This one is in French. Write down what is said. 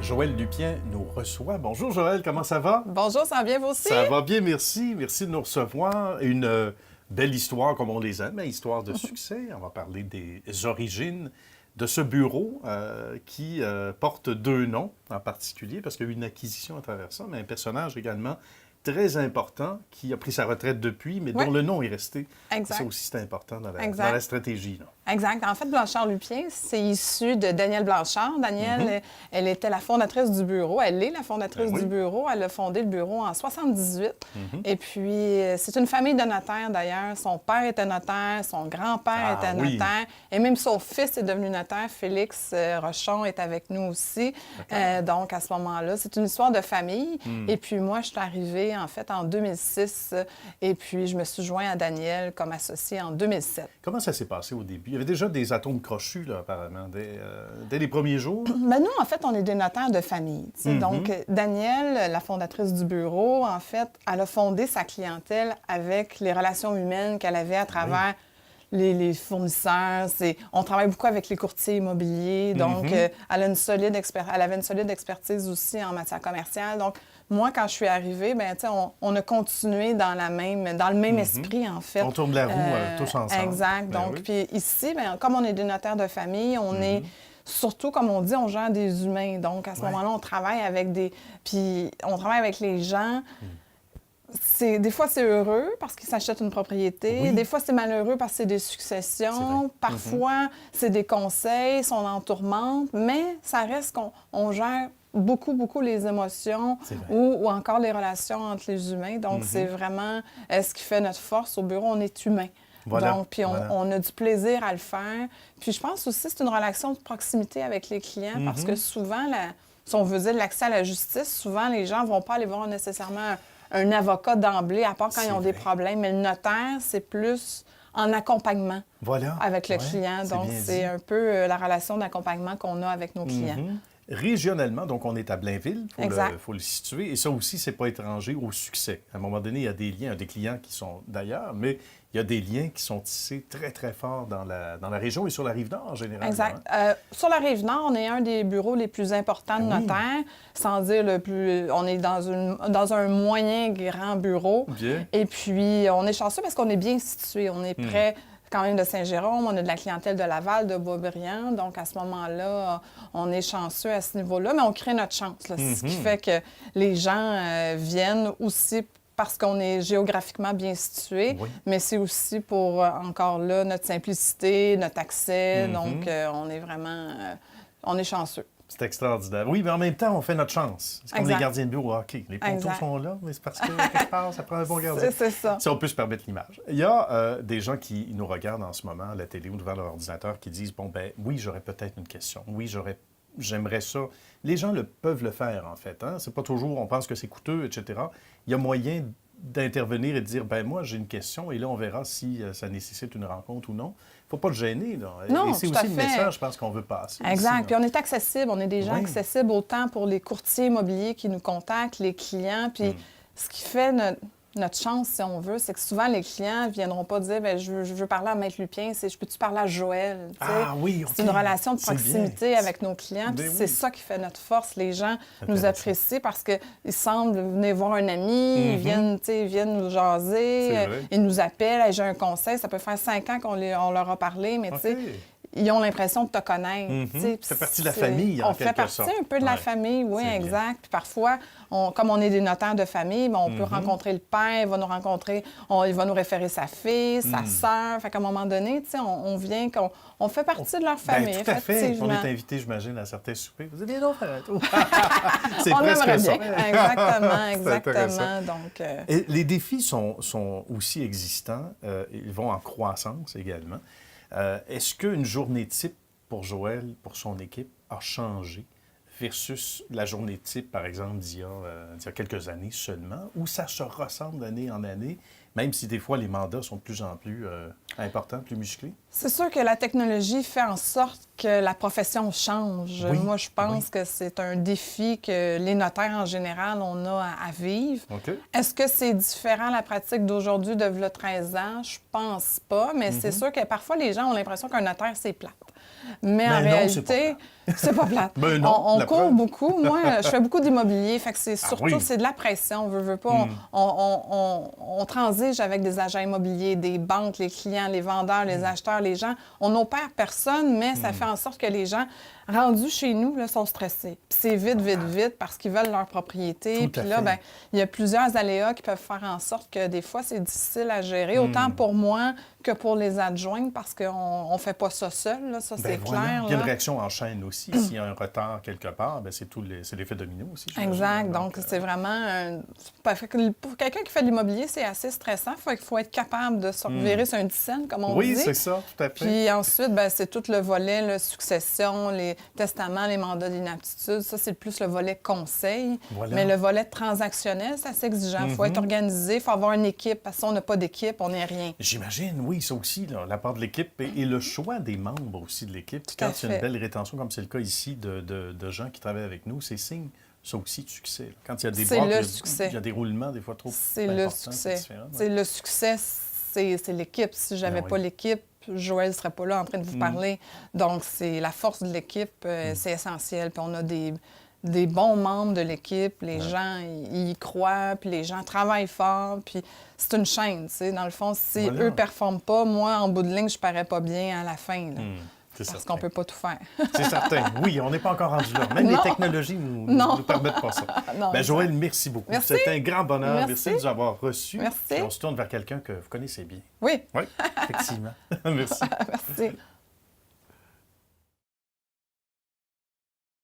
Joël Lupien nous reçoit. Bonjour Joël, comment ça va? Bonjour, ça va bien vous aussi? Ça va bien, merci. Merci de nous recevoir. Une belle histoire comme on les aime, une histoire de succès. On va parler des origines de ce bureau qui porte deux noms en particulier, parce qu'il y a eu une acquisition à travers ça, mais un personnage également très important qui a pris sa retraite depuis, mais dont le nom est resté. Exact. Ça aussi, c'est important dans la stratégie. Là. Exact. En fait, Blanchard-Lupien, c'est issu de Danielle Blanchard. Danielle, elle était la fondatrice du bureau. Elle est la fondatrice du bureau. Elle a fondé le bureau en 78. Et puis, c'est une famille de notaires, d'ailleurs. Son père était notaire, son grand-père était notaire. Et même son fils est devenu notaire. Félix Rochon est avec nous aussi. Donc, à ce moment-là, c'est une histoire de famille. Et puis, moi, je suis arrivée, en fait, en 2006. Et puis, je me suis joint à Danielle comme associée en 2007. Comment ça s'est passé au début? Il y avait déjà des atomes crochus, là, apparemment, dès les premiers jours. Ben nous, en fait, on est des notaires de famille. Donc, Danielle, la fondatrice du bureau, en fait, elle a fondé sa clientèle avec les relations humaines qu'elle avait à travers les fournisseurs. On travaille beaucoup avec les courtiers immobiliers. Donc, elle avait une solide expertise aussi en matière commerciale. Donc, moi, quand je suis arrivée, ben, on a continué dans le même esprit, en fait. On tourne la roue tous ensemble. Exact. Ben Donc, puis ici, ben, comme on est des notaires de famille, on est surtout, comme on dit, on gère des humains. Donc, à ce moment-là, on travaille avec les gens. Des fois, c'est heureux parce qu'ils s'achètent une propriété. Des fois, c'est malheureux parce que c'est des successions. Parfois, c'est des conseils, sont en tourmente. Mais ça reste qu'on gère beaucoup les émotions ou encore les relations entre les humains. Donc, c'est vraiment ce qui fait notre force. Au bureau, on est humain. Voilà. Donc, puis on a du plaisir à le faire. Puis je pense aussi que c'est une relation de proximité avec les clients parce que souvent, si on veut dire l'accès à la justice, souvent, les gens ne vont pas aller voir nécessairement un avocat d'emblée, à part quand ils ont des problèmes. Mais le notaire, c'est plus en accompagnement avec le client. Donc, c'est un peu la relation d'accompagnement qu'on a avec nos clients. Régionalement, donc on est à Blainville, il faut le situer. Et ça aussi, c'est pas étranger au succès. À un moment donné, il y a des liens, des clients qui sont d'ailleurs, mais il y a des liens qui sont tissés très, très forts dans la région et sur la Rive-Nord en général. Exact. Sur la Rive-Nord, on est un des bureaux les plus importants de notaires, sans dire le plus... On est dans un moyen grand bureau. Bien. Et puis, on est chanceux parce qu'on est bien situé. On est près quand même de Saint-Jérôme, on a de la clientèle de Laval, de Boisbriand. Donc, à ce moment-là, on est chanceux à ce niveau-là, mais on crée notre chance. Là, ce qui fait que les gens viennent aussi parce qu'on est géographiquement bien situé, mais c'est aussi pour, encore là, notre simplicité, notre accès. Donc, on est vraiment... on est chanceux. C'est extraordinaire. Oui, mais en même temps, on fait notre chance. C'est comme les gardiens de bureau au hockey. Les poteaux sont là, mais c'est parce que quelque part, ça prend un bon gardien. C'est ça. Si on peut se permettre l'image. Il y a des gens qui nous regardent en ce moment à la télé ou devant leur ordinateur qui disent, bon, ben oui, j'aurais peut-être une question. Oui, j'aimerais ça. Les gens peuvent le faire, en fait. Hein? C'est pas toujours, on pense que c'est coûteux, etc. Il y a moyen d'intervenir et de dire, ben moi, j'ai une question, et là, on verra si ça nécessite une rencontre ou non. Il ne faut pas le gêner. Là. Non, et c'est aussi le message, je pense, qu'on veut passer. Exact. Ici, puis on est accessible. On est des gens accessibles autant pour les courtiers immobiliers qui nous contactent, les clients. Puis ce qui fait notre chance, si on veut, c'est que souvent, les clients ne viendront pas dire « je veux parler à Maître Lupien, je peux-tu parler à Joël? » C'est une relation de proximité avec nos clients. Puis c'est ça qui fait notre force. Les gens nous apprécient parce qu'ils semblent venir voir un ami, ils viennent nous jaser, ils nous appellent hey, « j'ai un conseil ». Ça peut faire 5 ans qu'on leur a parlé, mais tu sais... Ils ont l'impression de te connaître. Ça fait partie de la famille, en quelque sorte. On fait partie un peu de la famille, oui, exact. Puis parfois, comme on est des notaires de famille, on peut rencontrer le père, il va nous rencontrer, il va nous référer sa fille, sa sœur. Fait qu'à un moment donné, on vient, on fait partie de leur famille. Tout à fait. On est invité, j'imagine, à certains soupers. Vous avez des autres C'est presque ça. Exactement. Donc, Et les défis sont aussi existants. Ils vont en croissance également. Est-ce qu'une journée type pour Joël, pour son équipe, a changé versus la journée type, par exemple, d'il y a quelques années seulement, où ça se ressemble d'année en année, même si des fois les mandats sont de plus en plus importants, plus musclés? C'est sûr que la technologie fait en sorte que la profession change. Moi, je pense que c'est un défi que les notaires en général, on a à vivre. Est-ce que c'est différent la pratique d'aujourd'hui de 13 ans? Je pense pas, mais c'est sûr que parfois les gens ont l'impression qu'un notaire, c'est plate. Mais en Ben non, c'est pas réalité, c'est pas plate. Ben non, On la court preuve. beaucoup. Moi, je fais beaucoup d'immobilier. Fait que c'est Ah surtout, oui. c'est de la pression. On veut pas. On transige avec des agents immobiliers, des banques, les clients, les vendeurs, les acheteurs, les gens. On n'opère personne, mais ça fait en sorte que les gens rendus chez nous là, sont stressés. Puis c'est vite, vite, vite parce qu'ils veulent leur propriété. Tout à Puis là, fait. ben, il y a plusieurs aléas qui peuvent faire en sorte que des fois, c'est difficile à gérer, autant pour moi que pour les adjoints, parce qu'on ne fait pas ça seul, là, ça, Ben c'est voilà. clair. Il y a une là. réaction en chaîne aussi. S'il y a un retard quelque part, ben c'est l'effet domino aussi. j'imagine. Exact. Donc, c'est vraiment... fait que pour quelqu'un qui fait de l'immobilier, c'est assez stressant. Il faut être capable de se revirer sur un dizaine, comme on Oui, dit. c'est ça, tout à fait. Puis ensuite, ben, c'est tout le volet, la succession, les testaments, les mandats d'inaptitude. Ça, c'est plus le volet conseil. Voilà. Mais le volet transactionnel, c'est assez exigeant. Il faut être organisé, il faut avoir une équipe. Parce que si on n'a pas d'équipe, on n'est rien. J'imagine, oui, ça aussi, là, la part de l'équipe et le choix des membres aussi de l'équipe. à Quand il y a une fait. belle rétention, comme c'est le cas ici de gens qui travaillent avec nous, c'est signe, ça aussi, de succès. Là. Quand il y a des C'est boîtes, le il y a- succès. il y a des roulements des fois trop C'est importants, le succès. différent, ouais. C'est le succès, c'est l'équipe. Si j'avais Ben oui. pas l'équipe, Joël ne serait pas là en train de vous parler. Donc, c'est la force de l'équipe, c'est essentiel. Puis on a des bons membres de l'équipe. Les gens, ils y croient, puis les gens travaillent fort. Puis c'est une chaîne, tu sais. Dans le fond, si Voilà. eux ne performent pas, moi, en bout de ligne, je parais pas bien à la fin, là. C'est Parce certain. qu'on peut pas tout faire. C'est certain. Oui, on n'est pas encore rendu là. Même les Non. technologies nous Non. permettent pas ça. Non, Ben, exact. Joël, merci beaucoup. Merci. C'était un grand bonheur. Merci. Merci de nous avoir reçus. Merci. Et on se tourne vers quelqu'un que vous connaissez bien. Oui, Oui, effectivement. Merci. merci.